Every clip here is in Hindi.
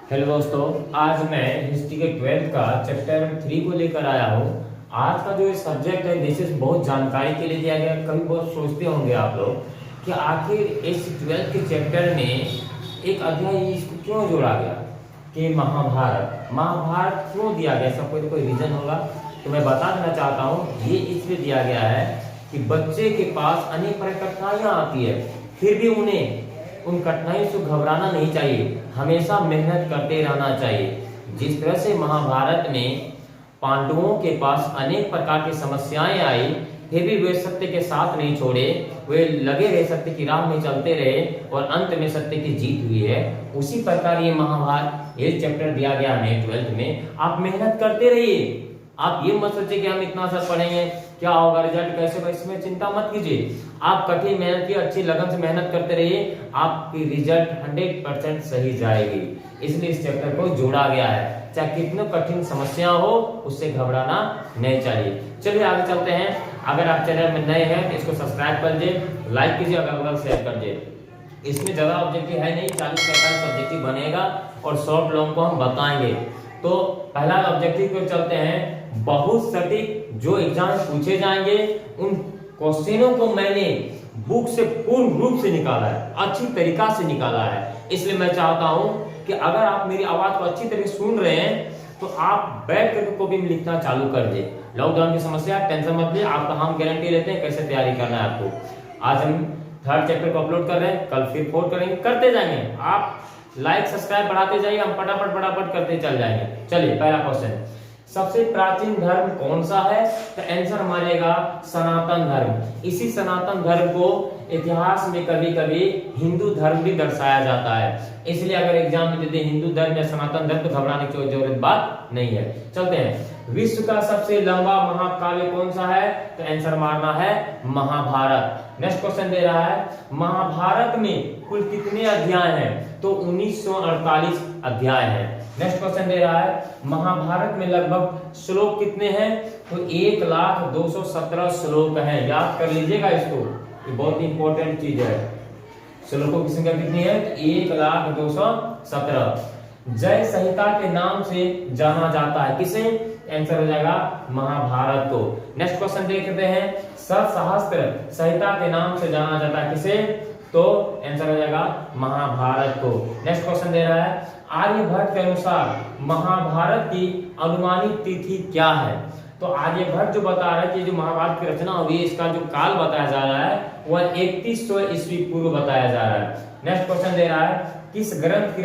हेलो दोस्तों, आज मैं हिस्ट्री के 12th का चैप्टर 3 को लेकर आया हूँ। आज का जो सब्जेक्ट है दिस इज बहुत जानकारी के लिए दिया गया। कभी बहुत सोचते होंगे आप लोग कि आखिर इस 12th के चैप्टर में एक अध्याय इसको क्यों जोड़ा गया कि महाभारत क्यों दिया गया। इसका कोई रीजन होगा तो मैं बता देना चाहता हूँ। ये इसलिए दिया गया है कि बच्चे के पास अनेक प्रकार की कठिनाइयाँ आती है, फिर भी उन्हें उन कठिनाइयों से घबराना नहीं चाहिए, हमेशा मेहनत करते रहना चाहिए। जिस तरह से महाभारत में पांडवों के पास अनेक प्रकार की समस्याएं आई, फिर भी वे सत्य के साथ नहीं छोड़े, वे लगे रहे, सत्य की राह में चलते रहे और अंत में सत्य की जीत हुई है। उसी प्रकार ये महाभारत ये चैप्टर दिया गया हमें 12th में। आप मेहनत करते रहिए, आप ये मत सोचिए कि हम इतना सा पढ़ेंगे क्या होगा, रिजल्ट कैसे होगा, इसमें चिंता मत कीजिए। आप कठिन मेहनत की अच्छी लगन से मेहनत करते रहिए, आपकी रिजल्ट 100% सही जाएगी। इसलिए इस चैप्टर को जोड़ा गया है। चाहे कितनी कठिन समस्या हो, उससे घबराना नहीं चाहिए। चलिए आगे चलते हैं। अगर आप चैनल में नए हैं तो इसको सब्सक्राइब कर दीजिए, लाइक कीजिए, अगल शेयर कर दीजिए। इसमें ज्यादा ऑब्जेक्टिव है नहीं, 40-45 ऑब्जेक्टिव बनेगा और शॉर्ट लॉन्ग को हम बताएंगे। तो पहला ऑब्जेक्टिव पे चलते हैं। बहुत सटीक जो एग्जाम में पूछे जाएंगे उन क्वेश्चनों को मैंने बुक से पूर्ण रूप से निकाला है, अच्छी तरीका से निकाला है। इसलिए मैं चाहता हूं कि अगर आप मेरी आवाज को अच्छी तरह सुन रहे हैं तो आप बैठ करके कॉपी में लिखना चालू कर दे। लॉकडाउन की समस्या टेंशन मत लीजिए, आपका हम गारंटी लेते हैं कैसे तैयारी करना है आपको। आज हम 3rd चैप्टर को अपलोड कर रहे हैं, कल फिर 4th करेंगे, करते जाएंगे। आप लाइक सब्सक्राइब बढ़ाते जाइए, हम फटाफट करते चल जाएंगे। चलिए पहला क्वेश्चन, सबसे प्राचीन धर्म कौन सा है? तो आंसर हमारेगा सनातन धर्म। इसी सनातन धर्म को इतिहास में कभी कभी हिंदू धर्म भी दर्शाया जाता है। इसलिए अगर एग्जाम में देते हिंदू धर्म या सनातन धर्म तो घबराने की जरूरत बात नहीं है। चलते हैं, विश्व का सबसे लंबा महाकाव्य कौन सा है? तो आंसर मारना है महाभारत। नेक्स्ट क्वेश्चन दे रहा है, महाभारत में कुल कितने अध्याय हैं? तो 1948 अध्याय हैं। नेक्स्ट क्वेश्चन दे रहा है, महाभारत में लगभग श्लोक कितने हैं? तो 1,02,17 श्लोक हैं। याद कर लीजिएगा इसको, ये बहुत इंपॉर्टेंट चीज है। श्लोकों की संख्या कितनी है? तो 1,02,17। जय संहिता के नाम से जाना जाता है किसे? आंसर हो जाएगा महाभारत को। नेक्स्ट क्वेश्चन देखते हैं, सतसहस्त्र संहिता के नाम से जाना जाता है किसे? तो आंसर हो जाएगा महाभारत को। नेक्स्ट क्वेश्चन दे रहा है, आर्यभट्ट के अनुसार महाभारत की अनुमानित तिथि क्या है? तो आर्यभट्ट जो बता रहा है कि जो महाभारत की रचना हुई इसका जो काल बताया जा रहा है वह 3100 ईस्वी पूर्व बताया जा रहा है। नेक्स्ट क्वेश्चन दे रहा है, इस ग्रंथ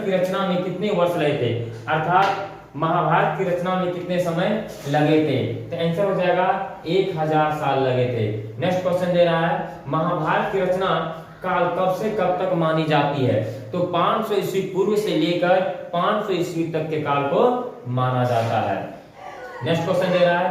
की रचना में कितने वर्ष लगे थे? अर्थात महाभारत की रचना में कितने समय लगे थे? तो आंसर हो जाएगा 1000 साल लगे थे। नेक्स्ट क्वेश्चन दे रहा है, महाभारत की रचना काल कब से कब तक मानी जाती है? तो 500 ईस्वी पूर्व से लेकर 500 ईस्वी तक के काल को माना जाता है। नेक्स्ट क्वेश्चन दे रहा है,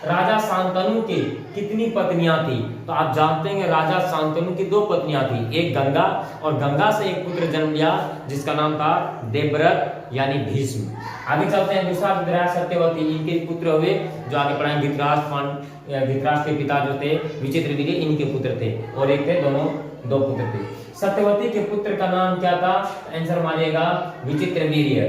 राजा शांतनु की कितनी पत्नियां थी? तो आप जानते हैं राजा शांतनु की 2 पत्नियां थी, एक गंगा, और गंगा से एक पुत्र जन्म लिया जिसका नाम था देवव्रत यानी भीष्म। आगे चलते हैं, दूसरा विद्रोह सत्यवती, इनके पुत्र हुए जो आगे पढ़ाएंगे। धृतराष्ट्र के पिता जो थे विचित्रवीर्य, इनके पुत्र थे, और एक थे दोनों 2 पुत्र थे। सत्यवती के पुत्र का नाम क्या था? आंसर मानिएगा विचित्रवीर्य।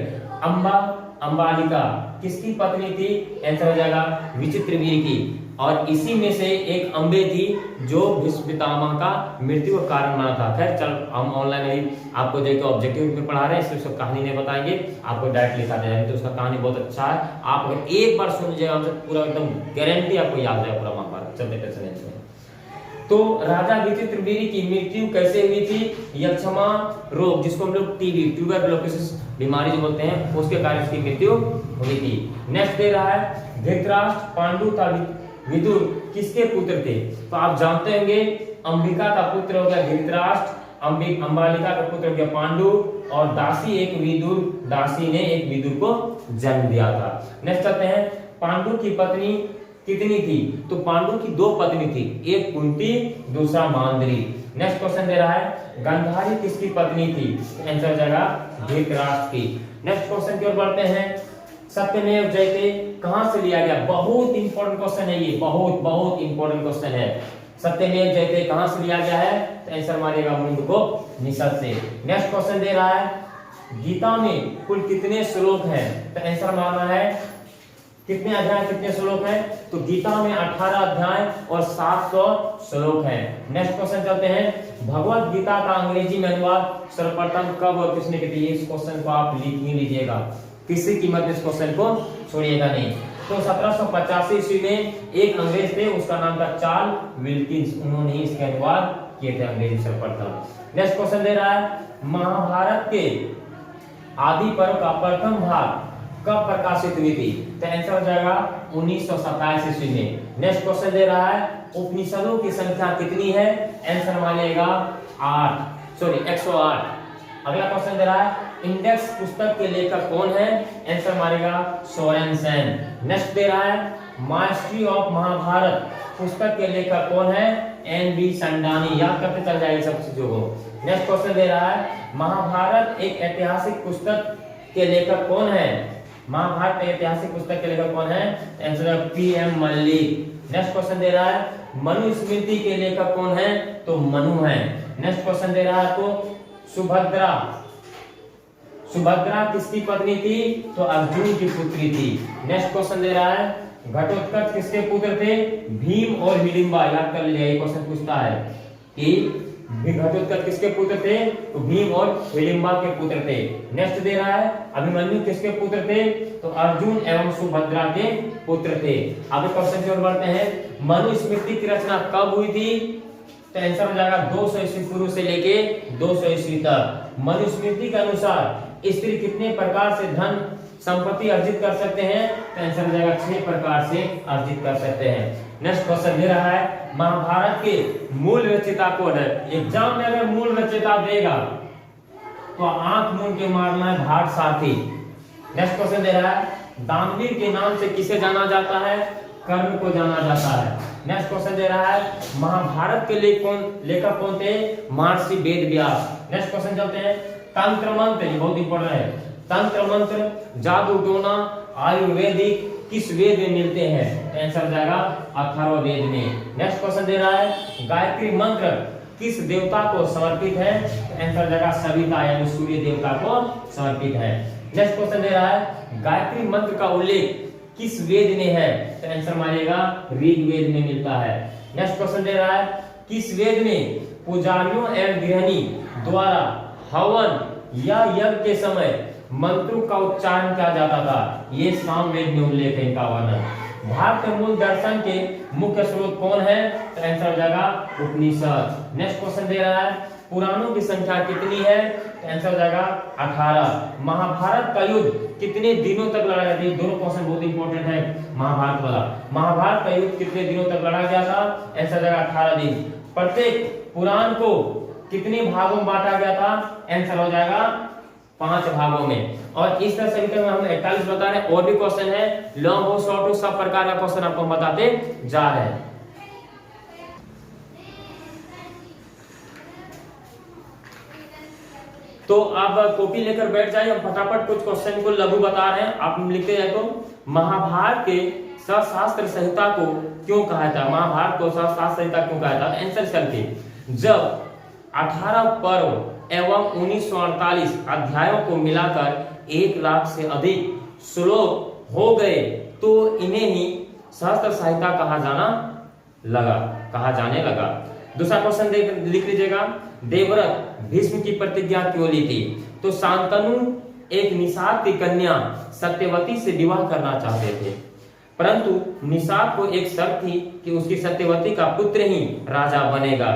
अंबालिका किसकी पत्नी थी? आंसर हो जाएगा विचित्रवीर्य की। और इसी में से एक अंबे थी जो भीष्म पितामह का मृत्यु का कारण बना था। खैर चल, हम ऑनलाइन अभी आपको जो ऑब्जेक्टिव में पढ़ा रहे हैं इसलिए उसका कहानी नहीं बताएंगे, आपको डायरेक्ट लिखा जाएगा। तो उसका कहानी बहुत अच्छा है, आप अगर एक बार सुन लीजिएगा हमसे पूरा एकदम गारंटी आपको याद है पूरा महाभारत। चलते टेंशन। तो राजा विचित्रवीर्य की मृत्यु कैसे हुई थी? यक्षमा रोग, जिसको हम लोग टीबी ट्यूबरकुलोसिस बीमारी जो बोलते हैं, उसके कारण इसकी मृत्यु हुई थी। नेक्स्ट दे रहा है, धृतराष्ट्र, पांडु तथा विदुर किसके पुत्र थे? तो आप जानते होंगे अंबिका का पुत्र हो गया धृतराष्ट्र, अंबालिका का पुत्र हो गया पांडु, और दासी ने एक विदुर को जन्म दिया था। नेक्स्ट आते हैं, पांडु की पत्नी कितनी थी? तो पांडु की 2 पत्नी थी, एक कुंती, दूसरा मांद्री। नेक्स्ट क्वेश्चन दे रहा है, गांधारी किसकी पत्नी थी? आंसर हो जाएगा धृतराष्ट्र की। नेक्स्ट क्वेश्चन की ओर बढ़ते हैं, सत्यमेव जयते कहां से लिया गया? बहुत इंपॉर्टेंट क्वेश्चन है ये, बहुत इंपॉर्टेंट क्वेश्चन है। सत्यमेव जयते कहां से लिया गया है? तो आंसर मारेगा मुंडकोपनिषद से। नेक्स्ट क्वेश्चन दे रहा है गीता में कुल कितने श्लोक हैं? तो आंसर मारना है कितने अध्याय कितने श्लोक हैं? तो गीता में 18 अध्याय और 700 श्लोक हैं। नेक्स्ट क्वेश्चन चलते हैं भगवत गीता का अंग्रेजी में अनुवाद सर्वप्रथम कब और किसने की थी? इस क्वेश्चन को आप लिख ही लीजिएगा, किसी कीमत में इस क्वेश्चन को छोड़िएगा नहीं। तो 1785 ईस्वी में एक अंग्रेज थे, उसका नाम था चार्ल्स विल्किंस, उन्होंने ही इसका अनुवाद किए थे अंग्रेजी सर्वप्रथम। नेक्स्ट क्वेश्चन दे रहा है महाभारत के आदि पर्व का प्रथम भाग कब प्रकाशित हुई थी? तो आंसर हो जाएगा 1927 ईस्वी में। नेक्स्ट क्वेश्चन दे रहा है उपनिषदों की संख्या कितनी है? आंसर मानिएगा 108। अगला क्वेश्चन दे रहा है इंडेक्स पुस्तक के लेखक कौन है? आंसर मारेगा सोरेनसेन। नेक्स्ट दे रहा है मास्टरी ऑफ महाभारत पुस्तक के लेखक कौन है? एन.बी. संडानी। याद करते चल जाएगी सब चीजों को। नेक्स्ट क्वेश्चन दे रहा है महाभारत एक ऐतिहासिक पुस्तक के लेखक कौन है? महाभारत एक ऐतिहासिक पुस्तक के लेखक कौन है? Answer P M. Mallik. Next question दे रहा है मनुस्मृति के लेखक कौन है? तो मनु है। नेक्स्ट क्वेश्चन दे रहा है तो सुभद्रा किसकी पत्नी थी? तो अर्जुन की पुत्री थी। नेक्स्ट क्वेश्चन दे रहा है घटोत्कच किसके पुत्र थे? भीम और हिडिंबा। याद कर लीजिए, ये क्वेश्चन पूछता है कि घटोत्कच किसके पुत्र थे? तो भीम और हिडिंबा के पुत्र थे। नेक्स्ट दे रहा है अभिमन्यु किसके पुत्र थे? तो अर्जुन एवं सुभद्रा के पुत्र थे। आगे क्वेश्चन की ओर बढ़ते हैं मनुस्मृति की रचना कब हुई थी? तो आंसर हो जाएगा 200 ईस्वी पूर्व से लेके 200 ईस्वी तक। मनुस्मृति के अनुसार स्त्री कितने प्रकार से धन संपत्ति अर्जित कर सकते हैं? तो आंसर हो जाएगा 6 प्रकार से अर्जित कर सकते हैं। नेक्स्ट क्वेश्चन दे रहा है महाभारत के मूल रचयिता कौन है? एग्जाम में अगर मूल रचयिता देगा तो आंख मूंद के मारना है भाट सारथी। नेक्स्ट क्वेश्चन दे रहा है दानवीर के नाम से किसे जाना जाता है? कर्ण को जाना जाता है। नेक्स्ट क्वेश्चन दे रहा है महाभारत के लेखक कौन थे? महर्षि वेदव्यास। नेक्स्ट क्वेश्चन चलते हैं तंत्र मंत्र, ये बहुत इंपॉर्टेंट है। तंत्र मंत्र जादू टोना आयुर्वेदिक किस वेद में मिलते हैं? तो आंसर हो जाएगा अथर्ववेद में। नेक्स्ट क्वेश्चन दे रहा है गायत्री मंत्र किस देवता को समर्पित है? तो आंसर हो जाएगा सविता यानी सूर्य देवता को समर्पित है। नेक्स्ट क्वेश्चन दे रहा है गायत्री मंत्र का उल्लेख किस वेद में है? तो आंसर मानिएगा ऋग्वेद में मिलता है। नेक्स्ट क्वेश्चन दे रहा है किस वेद में पुजारियों एवं गृहिणी द्वारा हवन या यज्ञ के समय मंत्रों का उच्चारण किया जाता था? ये सामवेद में उल्लेख है इनका वर्णन। भारतीय मूल दर्शन के मुख्य स्रोत कौन है? तो आंसर हो जाएगा उपनिषद। नेक्स्ट क्वेश्चन दे रहा है पुराणों की संख्या कितनी है? तो आंसर हो जाएगा 18। महाभारत का युद्ध कितने दिनों तक लड़ा गया? दोनों क्वेश्चन बहुत इंपॉर्टेंट है महाभारत वाला। महाभारत का युद्ध कितने दिनों तक लड़ा गया था? आंसर हो जाएगा 18 दिन। प्रत्येक पुराण को कितने भागों में बांटा गया था? आंसर हो जाएगा 5 भागों में। और इस तरह से अभी तक हम 41 बता रहे हैं। और भी क्वेश्चन है लॉन्ग हो शॉर्ट हो सब प्रकार का क्वेश्चन आपको हम बताते जा रहे हैं। तो आप कॉपी लेकर बैठ जाइए, हम फटाफट कुछ क्वेश्चन को लघु बता रहे हैं, आप लिखते जाए। तो महाभारत के सशास्त्र संहिता को क्यों कहा था? महाभारत को सशास्त्र संहिता क्यों कहा था? आंसर करके जब 18 पर्व एवं 1948 अध्यायों को मिलाकर 1 लाख से अधिक श्लोक हो गए तो इन्हें ही सहस्त्र संहिता कहा जाने लगा। दूसरा क्वेश्चन लिख लीजिएगा देवव्रत भीष्म की प्रतिज्ञा क्यों ली थी? तो शांतनु एक निषाद की कन्या सत्यवती से विवाह करना चाहते थे, परंतु निषाद को एक शर्त थी कि उसकी सत्यवती का पुत्र ही राजा बनेगा।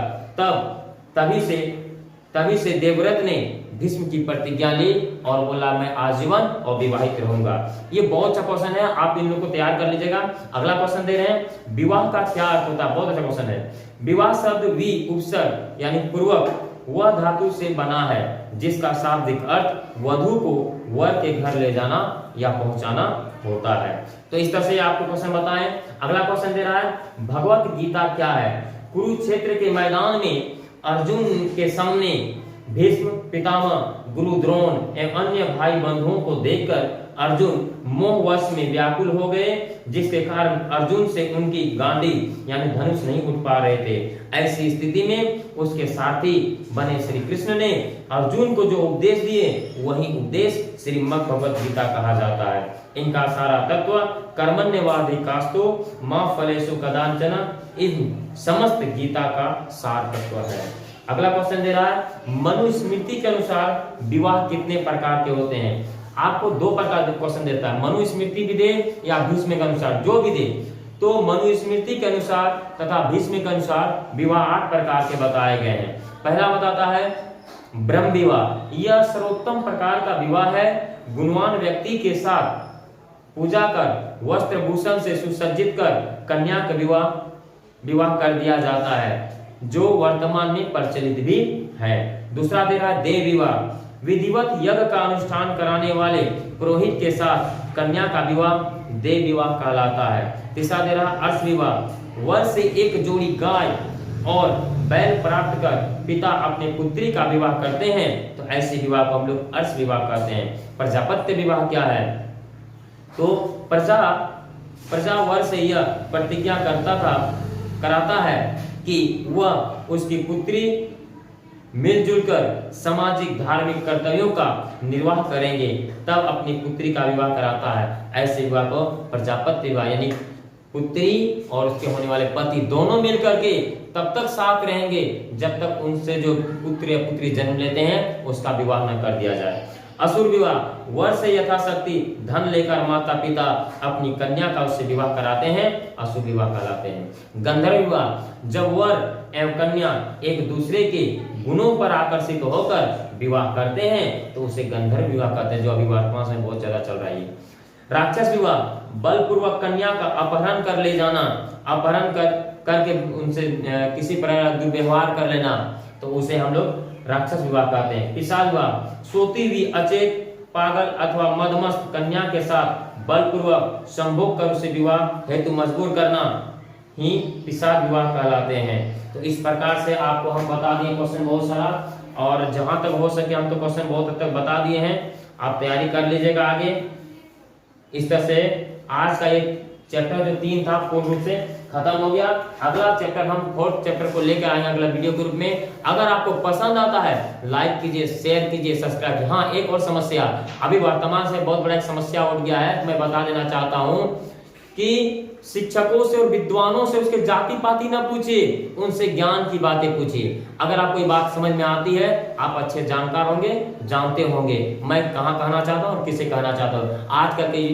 तभी से देवव्रत ने भीष्म की प्रतिज्ञा ली और बोला मैं आजीवन और विवाहित रहूंगा। ये बहुत अच्छा क्वेश्चन है, आप इन लोगों को तैयार कर लीजिएगा। अगला क्वेश्चन दे रहे हैं विवाह का क्या अर्थ होता है? बहुत अच्छा क्वेश्चन है। विवाह शब्द वि उपसर्ग यानी पूर्वक वह धातु से बना है जिसका शाब्दिक अर्थ वधु को वर के घर ले जाना या पहुंचाना होता है। तो इस तरह से आपको क्वेश्चन बताएं। अगला क्वेश्चन दे रहा है भगवत गीता क्या है? कुरुक्षेत्र के मैदान में अर्जुन के सामने भीष्म पितामह, गुरु द्रोण एवं अन्य भाई बंधुओं को देखकर अर्जुन मोहवश में व्याकुल हो गए, जिसके कारण अर्जुन से उनकी गांडी यानी धनुष नहीं उठ पा रहे थे। ऐसी स्थिति में उसके साथी बने श्री कृष्ण ने अर्जुन को जो उपदेश दिए वही उपदेश श्रीमद् भगवत गीता कहा जाता है। इनका सारा तत्व कर्मण्यवाधिकास्तु मा फलेषु कदाचन इन समस्त गीता का सार तत्व है। अगला क्वेश्चन दे रहा है, मनुस्मृति के अनुसार विवाह कितने प्रकार के होते हैं? आपको दो प्रकार के क्वेश्चन देता है, मनुस्मृति भी दे या भीष्म के अनुसार, जो भी दे। तो मनुस्मृति के अनुसार तथा भीष्म के अनुसार विवाह 8 प्रकार के बताए गए हैं। पहला बताता है ब्रह्म विवाह। यह सर्वोत्तम प्रकार का विवाह है। गुणवान व्यक्ति के साथ पूजा कर वस्त्र भूषण से सुसज्जित कर कन्या का विवाह कर दिया जाता है, जो वर्तमान में प्रचलित भी है। दूसरा दे रहा है देव विवाह। विधिवत यज्ञ का अनुष्ठान कराने वाले पुरोहित के साथ कन्या का विवाह देव विवाह कहलाता है। तीसरा दे रहा अर्ष विवाह। वर्ष से एक जोड़ी गाय और बैल प्राप्त कर पिता अपने पुत्री का विवाह करते हैं, तो ऐसे विवाह को हम लोग अर्ष विवाह कहते हैं। प्रजापत्य विवाह क्या है? तो प्रजा वर्ष से यह प्रतिज्ञा कराता है कि वह उसकी पुत्री मिलजुल कर सामाजिक धार्मिक कर्तव्यों का निर्वाह करेंगे, तब अपनी पुत्री का विवाह कराता है। ऐसे विवाह को प्रजापत्य विवाह, यानी पुत्री और उसके होने वाले पति दोनों मिलकर के तब तक साथ रहेंगे जब तक उनसे जो पुत्र या पुत्री जन्म लेते हैं उसका विवाह न कर दिया जाए। असुर विवाह। वर से यथाशक्ति धन लेकर माता पिता अपनी कन्या का उससे विवाह कराते हैं, असुर विवाह कहलाते हैं। गंधर्व विवाह। जब वर एवं कन्या एक दूसरे के गुणों पर आकर्षित होकर विवाह करते हैं तो उसे गंधर्व विवाह कहते हैं, जो अभी वर्तमान में बहुत ज्यादा चल रहा है। राक्षस विवाह। बलपूर्वक कन्या का अपहरण कर ले जाना, अपहरण करके उनसे किसी प्रकार दुर्व्यवहार कर लेना, तो उसे हम लोग राक्षस विवाह कहते हैं। पिशाच विवाह। सोती हुई अचेत पागल अथवा मदमस्त कन्या के साथ बलपूर्वक संभोग कर उसे विवाह हेतु मजबूर करना ही पिशाच विवाह कहलाते हैं। तो इस प्रकार से आपको हम बता दिए क्वेश्चन बहुत सारा, और जहां तक हो सके हम तो क्वेश्चन बहुत हद तक बता दिए हैं। आप तैयारी कर लीजिएगा आगे। इस तरह से आज का एक चैप्टर जो 3 था पूर्ण रूप से खत्म हो गया। अगला चैप्टर हम 4th चैप्टर को लेकर आएंगे अगला वीडियो ग्रुप में। अगर आपको पसंद आता है लाइक कीजिए, शेयर कीजिए, सब्सक्राइब कीजिए। हाँ, एक और समस्या अभी वर्तमान से बहुत बड़ा एक समस्या उठ गया है, मैं बता देना चाहता हूँ कि शिक्षकों से और विद्वानों से उसके जाति पाति ना पूछिए, उनसे ज्ञान की बातें पूछिए। अगर आपको ये बात समझ में आती है, आप अच्छे जानकार होंगे, जानते होंगे मैं कहाँ कहना चाहता हूँ और किसे कहना चाहता हूँ। आजकल के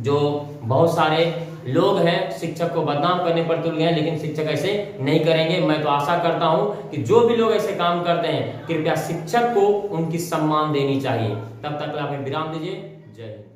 जो बहुत सारे लोग हैं शिक्षक को बदनाम करने पर तुल गए हैं, लेकिन शिक्षक ऐसे नहीं करेंगे। मैं तो आशा करता हूँ कि जो भी लोग ऐसे काम करते हैं कृपया शिक्षक को उनकी सम्मान देनी चाहिए। तब तक आप विराम दीजिए। जय हिंद।